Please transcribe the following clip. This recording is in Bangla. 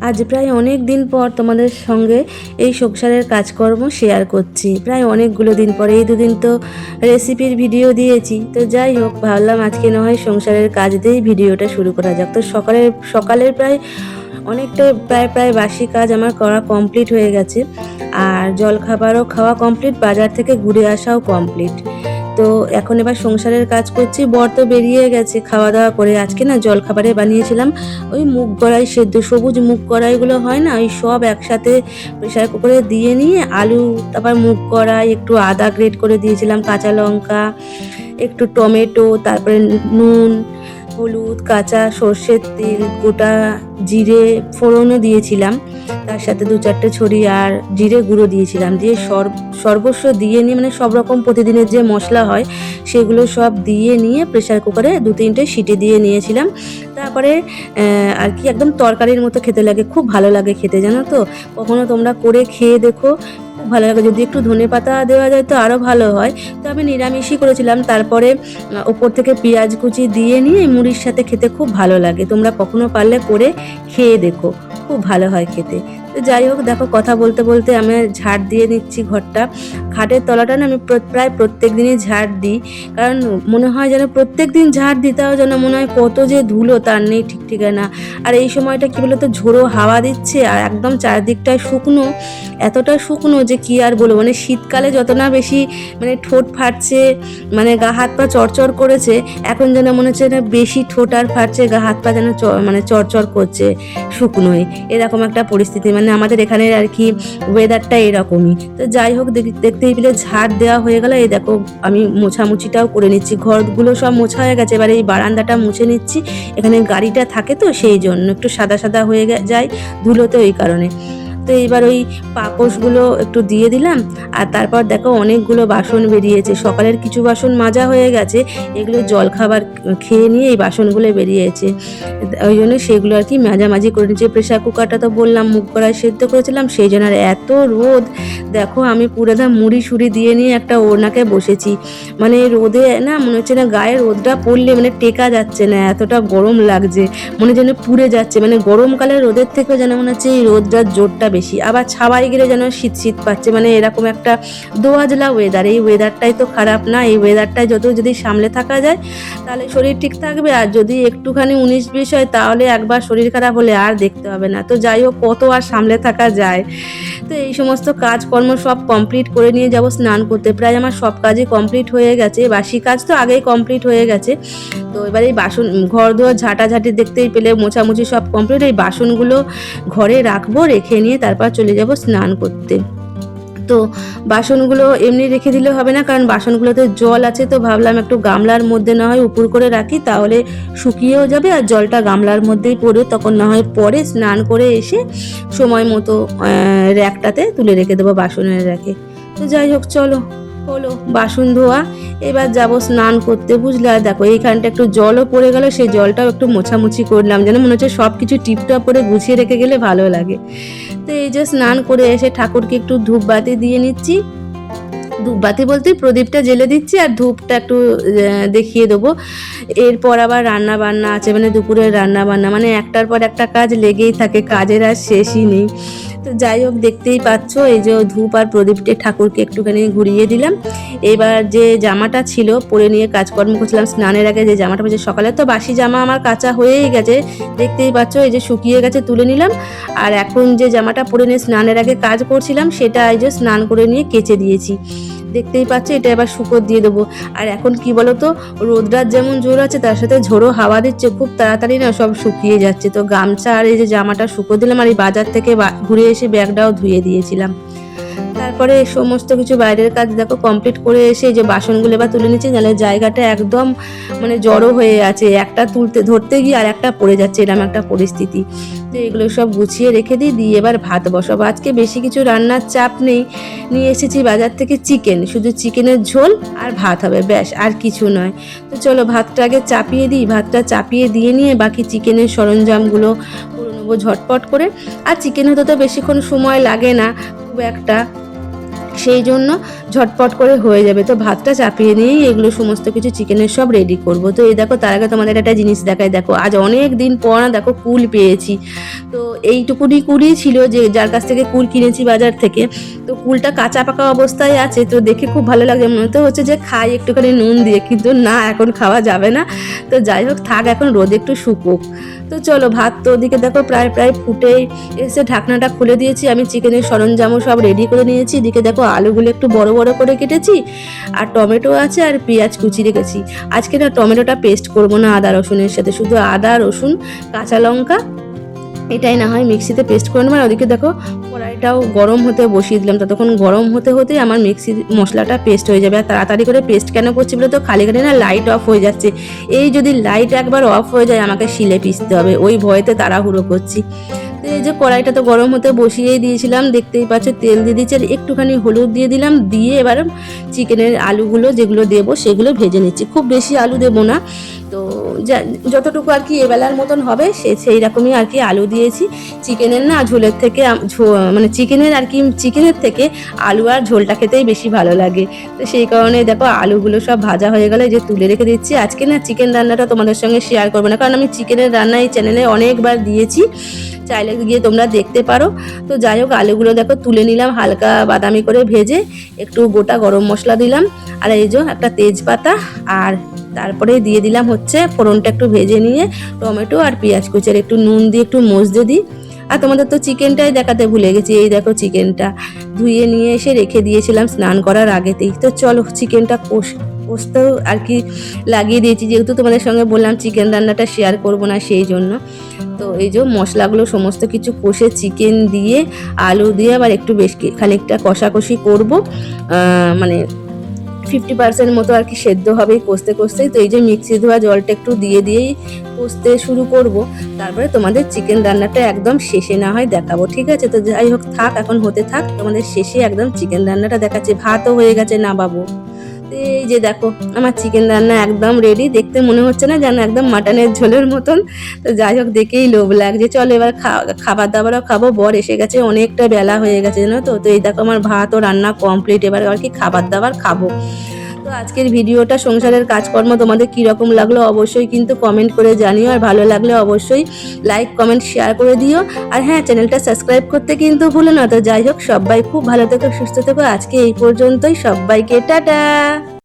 আজ প্রায় অনেক দিন পর তোমাদের সঙ্গে এই সংসারের কাজকর্ম শেয়ার করছি। প্রায় অনেকগুলো দিন পরে, এই দুদিন তো রেসিপির ভিডিও দিয়েছি। তো যাই হোক, ভাবলাম আজকে না হয় সংসারের কাজ দিয়েই ভিডিওটা শুরু করা যাক। তো সকালের প্রায় অনেকটা প্রায় বাসি কাজ আমার করা কমপ্লিট হয়ে গেছে। আর জলখাবারও খাওয়া কমপ্লিট, বাজার থেকে ঘুরে আসাও কমপ্লিট। তো এখন এবার সংসারের কাজ করছি। বর তো বেরিয়ে গেছে খাওয়া দাওয়া করে। আজকে না জলখাবারে বানিয়েছিলাম ওই মুগ কড়াই সেদ্ধ, সবুজ মুগ কড়াইগুলো হয় না, ওই সব একসাথে প্রেশার কুকারে দিয়ে নিয়ে আলু, তারপর মুগ কড়াই, একটু আদা গ্রেট করে দিয়েছিলাম, কাঁচা লঙ্কা, একটু টমেটো, তারপরে নুন, হলুদ, কাঁচা সর্ষের তেল, গোটা জিরে ফোড়নও দিয়েছিলাম, তার সাথে 2-4টে ছড়ি আর জিরে গুঁড়ো দিয়েছিলাম। দিয়ে সর্বস্ব দিয়ে নিয়ে, মানে সব রকম প্রতিদিনের যে মশলা হয় সেগুলো সব দিয়ে নিয়ে প্রেশার কুকারে 2-3টে সিটি দিয়ে নিয়েছিলাম। তারপরে আর কি একদম তরকারির মতো খেতে লাগে, খুব ভালো লাগে খেতে, জানো তো। কখনো তোমরা করে খেয়ে দেখো, খুব ভালো লাগে। যদি একটু ধনেপাতা দেওয়া যায় তো আরও ভালো হয়। তো আমি নিরামিষই করেছিলাম। তারপরে ওপর থেকে পেঁয়াজ কুচি দিয়ে নিয়ে মুড়ির সাথে খেতে খুব ভালো লাগে। তোমরা কখনো পারলে করে খেয়ে দেখো, খুব ভালো হয় খেতে। তো যাই হোক, দেখো কথা বলতে বলতে আমি ঝাড় দিয়ে নিচ্ছি ঘরটা। খাটের তলাটা না আমি প্রায় প্রত্যেক দিনই ঝাড় দিই, কারণ মনে হয় যেন প্রত্যেক দিন ঝাড় দিতেও যেন মনে হয় কত যে ধুলো তার নেই ঠিক ঠিকানা। আর এই সময়টা কী বলতো, ঝোড়ো হাওয়া দিচ্ছে আর একদম চারদিকটায় শুকনো, এতটা শুকনো যে কি আর বলবো। মানে শীতকালে যত না বেশি মানে ঠোঁট ফাটছে, মানে গা হাত পা চড়চড় করেছে, এখন যেন মনে হচ্ছে না বেশি ঠোঁট আর ফাটছে, গা হাত পা যেন মানে চড়চড় করছে শুকনোয়, এরকম একটা পরিস্থিতি। মানে আমাদের এখানের আর কি ওয়েদারটা এরকমই। তো যাই হোক, দেখতেই পেলে ঝাড় দেওয়া হয়ে গেল। এই দেখো আমি মোছামুছিটাও করে নিচ্ছি, ঘরগুলো সব মোছা হয়ে গেছে। এবার এই বারান্দাটা মুছে নিচ্ছি, এখানে গাড়িটা থাকে তো সেই জন্য একটু সাদা সাদা হয়ে যায় ধুলোতে, ওই কারণে। তো এইবার ওই পাপোশগুলো একটু দিয়ে দিলাম। আর তারপর দেখো অনেকগুলো বাসন বেরিয়েছে, সকালের কিছু বাসন মাজা হয়ে গেছে, এগুলো জলখাবার খেয়ে নিয়ে এই বাসনগুলো বেরিয়েছে, ওই জন্য সেগুলো আর কি মাঝামাঝি করে নিচ্ছে। প্রেশার কুকারটা তো বললাম মুগ কড়াই সেদ্ধ করেছিলাম, সেই জন্য। আর এত রোদ, দেখো আমি পুরো মুড়ি সুড়ি দিয়ে নিয়ে একটা ওড়নাকে বসেছি। মানে রোদে না মনে হচ্ছে না গায়ে রোদটা পড়লে মানে টেকা যাচ্ছে না, এতটা গরম লাগছে, মনে যেন পুড়ে যাচ্ছে। মানে গরমকালের রোদের থেকেও যেন মনে হচ্ছে এই রোদটার জোরটা বেশি। আবার ছাওয়ায় গেলে যেন শীত শীত পাচ্ছে, মানে এরকম একটা দোয়াজলা ওয়েদার। এই ওয়েদারটাই তো খারাপ না, এই ওয়েদারটাই যদি সামলে থাকা যায় তাহলে শরীর ঠিক থাকবে। আর যদি একটুখানি 19-20 হয় তাহলে একবার শরীর খারাপ হলে আর দেখতে হবে না। তো যাই হোক, কত আর সামলে থাকা যায়। তো এই সমস্ত কাজকর্ম সব কমপ্লিট করে নিয়ে যাব স্নান করতে। প্রায় আমার সব কাজই কমপ্লিট হয়ে গেছে, বাসি কাজ তো আগেই কমপ্লিট হয়ে গেছে। তো এবার এই বাসন, ঘর দুয়ার ঝাঁটাঝাঁটি দেখতেই পেলে মোছামুছি সব কমপ্লিট। এই বাসনগুলো ঘরে রাখবো, রেখে নিয়ে তারপর চলে যাব স্নান করতে। তো বাসনগুলো এমনি রেখে দিলে হবে না, কারণ বাসনগুলোতে জল আছে। তো ভাবলাম একটু গামলার মধ্যে না হয় উপর করে রাখি, তাহলে শুকিয়েও যাবে আর জলটা গামলার মধ্যেই পড়বে, তখন না হয় পরে স্নান করে এসে সময় মতো র্যাকটাতে তুলে রেখে দেবো, বাসনের র্যাকে। তো যাই হোক, চলো, হলো বাসন ধোয়া, এবার যাব স্নান করতে, বুঝলে। আর দেখো এইখানটা একটু জলও পড়ে গেল, সেই জলটাও একটু মোছামুছি করলাম, যেন মনে হচ্ছে সব কিছু টিপটপ করে গুছিয়ে রেখে গেলে ভালো লাগে। তো এই যে স্নান করে এসে ঠাকুরকে একটু ধূপবাতি দিয়ে নিচ্ছি। ধূপবাতি বলতে প্রদীপটা জ্বেলে দিচ্ছি আর ধূপটা একটু দেখিয়ে দেবো। এরপর আবার রান্না বান্না আছে, মানে দুপুরের রান্না বান্না, মানে একটার পর একটা কাজ লেগেই থাকে, কাজের আর শেষই নেই। তো যাই হোক, দেখতেই পাচ্ছ এই যে ধূপ আর প্রদীপটা ঠাকুরকে একটুখানি ঘুরিয়ে দিলাম। এবার যে জামাটা ছিল পরে নিয়ে কাজকর্ম করছিলাম স্নানের আগে, যে জামাটা পরেছে, সকালে তো বাসি জামা আমার কাঁচা হয়েই গেছে, দেখতেই পাচ্ছ এই যে শুকিয়ে গেছে, তুলে নিলাম। আর এখন যে জামাটা পরে নিয়ে স্নানের আগে কাজ করছিলাম সেটা এই যে স্নান করে নিয়ে কেচে দিয়েছি, দেখতেই পাচ্ছ। এটা এবার শুকোতে দিয়ে দেবো। আর এখন কি বলতো, রোদটার যেমন জোর আছে তার সাথে ঝোড়ো হাওয়া দিচ্ছে, খুব তাড়াতাড়ি না সব শুকিয়ে যাচ্ছে। তো গামছা আর এই যে জামাটা শুকো দিলাম, আর এই বাজার থেকে ঘুরে এসে ব্যাগটাও ধুয়ে দিয়েছিলাম। তারপরে সমস্ত কিছু বাইরের কাজ দেখো কমপ্লিট করে এসে এই যে বাসনগুলো এবার তুলে নিচ্ছি, নাহলে জায়গাটা একদম মানে জড়ো হয়ে আছে, একটা ধরতে গিয়ে আর একটা পড়ে যাচ্ছে, এরকম একটা পরিস্থিতি। তো এগুলো সব গুছিয়ে রেখে দিয়ে এবার ভাত বসাবো। আজকে বেশি কিছু রান্নার চাপ নেই, নিয়ে এসেছি বাজার থেকে চিকেন, শুধু চিকেনের ঝোল আর ভাত হবে, ব্যাস, আর কিছু নয়। তো চলো ভাতটা আগে চাপিয়ে দিই, ভাতটা চাপিয়ে দিয়ে নিয়ে বাকি চিকেনের সরঞ্জামগুলো করে নেবো ঝটপট করে। আর চিকেন হতে তো বেশিক্ষণ সময় লাগে না খুব একটা, সেই জন্য ঝটপট করে হয়ে যাবে। তো ভাতটা চাপিয়ে নিয়েই এগুলো সমস্ত কিছু চিকেনের সব রেডি করব। তো এই দেখো, তার আগে তোমাদের একটা জিনিস দেখাই। দেখো, আজ অনেক দিন পর না দেখো কুল পেয়েছি। তো এইটুকুনি কুলই ছিল, যে যার কাছ থেকে কুল কিনেছি বাজার থেকে। তো কুলটা কাঁচা পাকা অবস্থায় আছে, তো দেখে খুব ভালো লাগছে, মনে তো হচ্ছে যে খাই একটুখানি নুন দিয়ে, কিন্তু না, এখন খাওয়া যাবে না। তো যাই হোক, থাক, এখন রোদে একটু শুকুক। তো চলো, ভাত তো ওদিকে দেখো প্রায় ফুটে এসে ঢাকনাটা খুলে দিয়েছি। আমি চিকেনের সরঞ্জামও সব রেডি করে নিয়েছি। এদিকে দেখো, আলুগুলো একটু বড় বড় করে কেটেছি, আর টমেটো আছে, আর পেঁয়াজ কুচি রেখেছি। আজকে না টমেটোটা পেস্ট করব না আদা রসুনের সাথে, শুধু আদা রসুন কাঁচা লঙ্কা এটাই না হয় মিক্সিতে পেস্ট করে নেব। আর ওদিকে দেখো, কড়াইটাও গরম হতে বসিয়ে দিলাম। ততক্ষণ গরম হতে হতে আমার মিক্সি মশলাটা পেস্ট হয়ে যাবে। আর তাড়াতাড়ি করে পেস্ট কেন করছি বলে, তো খালি না লাইট অফ হয়ে যাচ্ছে। এই যদি লাইট একবার অফ হয়ে যায়, আমাকে শিলে পিষতে হবে, ওই ভয়েতে তাড়াহুড়ো করছি। তো এই যে কড়াইটা তো গরম হতে বসিয়েই দিয়েছিলাম, দেখতেই পাচ্ছ, তেল দিয়ে দিচ্ছি, আর একটুখানি হলুদ দিয়ে দিলাম। দিয়ে এবার চিকেনের আলুগুলো যেগুলো দেবো সেগুলো ভেজে নিচ্ছি। খুব বেশি আলু দেবো না, তো যতটুকু আর কি এবেলার মতন হবে সেই রকমই আর কি আলু দিয়েছি। চিকেনের না ঝোলের থেকে মানে চিকেনের থেকে আলু আর ঝোলটা খেতেই বেশি ভালো লাগে। তো সেই কারণে দেখো, আলুগুলো সব ভাজা হয়ে গেলে যে তুলে রেখে দিচ্ছি। আজকে না চিকেন রান্নাটা তোমাদের সঙ্গে শেয়ার করবো না, কারণ আমি চিকেনের রান্না এই চ্যানেলে অনেকবার দিয়েছি, চাইলে গিয়ে তোমরা দেখতে পারো। তো যাই হোক, আলুগুলো দেখো তুলে নিলাম হালকা বাদামি করে ভেজে, একটু গোটা গরম মশলা দিলাম, আর এই যে একটা তেজপাতা, আর তারপরে দিয়ে দিলাম হচ্ছে ফোড়নটা একটু ভেজে নিয়ে টমেটো আর পেঁয়াজ কুচি, আর একটু নুন দিয়ে একটু মজতে দিই। আর তোমাদের তো চিকেনটাই দেখাতে ভুলে গেছি। এই দেখো, চিকেনটা ধুয়ে নিয়ে এসে রেখে দিয়েছিলাম স্নান করার আগেতেই। তো চলো, চিকেনটা কষতেও আর কি লাগিয়ে দিয়েছি, যেহেতু তোমাদের সঙ্গে বললাম চিকেন রান্নাটা শেয়ার করব না, সেই জন্য। তো এই যে মশলাগুলো সমস্ত কিছু কষে চিকেন দিয়ে আলু দিয়ে আবার একটু বেশ খানিকটা কষাকষি করব, মানে 50% মতো আর কি সেদ্ধ হবে কষতেই। তো এই যে মিক্সি ধোয়া জলটা একটু দিয়েই কষতে শুরু করব। তারপরে তোমাদের চিকেন রান্নাটা একদম শেষে না হয় দেখাবো, ঠিক আছে? তো যাই হোক, থাক, এখন হতে থাক, তোমাদের শেষে একদম চিকেন রান্নাটা দেখাচ্ছি। ভাতও হয়ে গেছে না বাবু। তো এই যে দেখো, আমার চিকেন রান্না একদম রেডি। দেখতে মনে হচ্ছে না যেন একদম মাটনের ঝোলের মতন? তো যাই হোক, দেখেই লোভ লাগছে। চলো, এবার খাবার দাবারও খাবো। বর এসে গেছে, অনেকটা বেলা হয়ে গেছে, জানো তো। তো এই দেখো, আমার ভাত ও রান্না কমপ্লিট। এবার আর কি খাবার দাবার খাবো। তো আজকের ভিডিওটা সংসারের কাজকর্ম তোমাদের কীরকম লাগলো অবশ্যই কিন্তু কমেন্ট করে জানিও, আর ভালো লাগলে অবশ্যই লাইক কমেন্ট শেয়ার করে দিও। আর হ্যাঁ, চ্যানেলটা সাবস্ক্রাইব করতে কিন্তু ভুলো না। তো যাই হোক, সবাই খুব ভালো থেকো, সুস্থ থেকো। আজকে এই পর্যন্তই, সবাইকে টাটা।